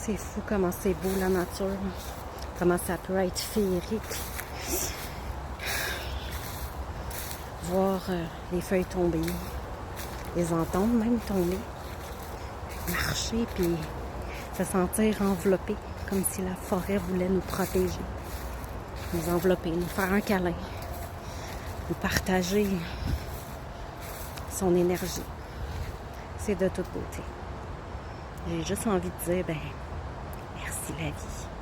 C'est fou comment c'est beau la nature, comment ça peut être féerique. Voir les feuilles tomber, les entendre même tomber, marcher puis se sentir enveloppé, comme si la forêt voulait nous protéger, nous envelopper, nous faire un câlin, nous partager son énergie. C'est de toute beauté. J'ai juste envie de dire, merci la vie.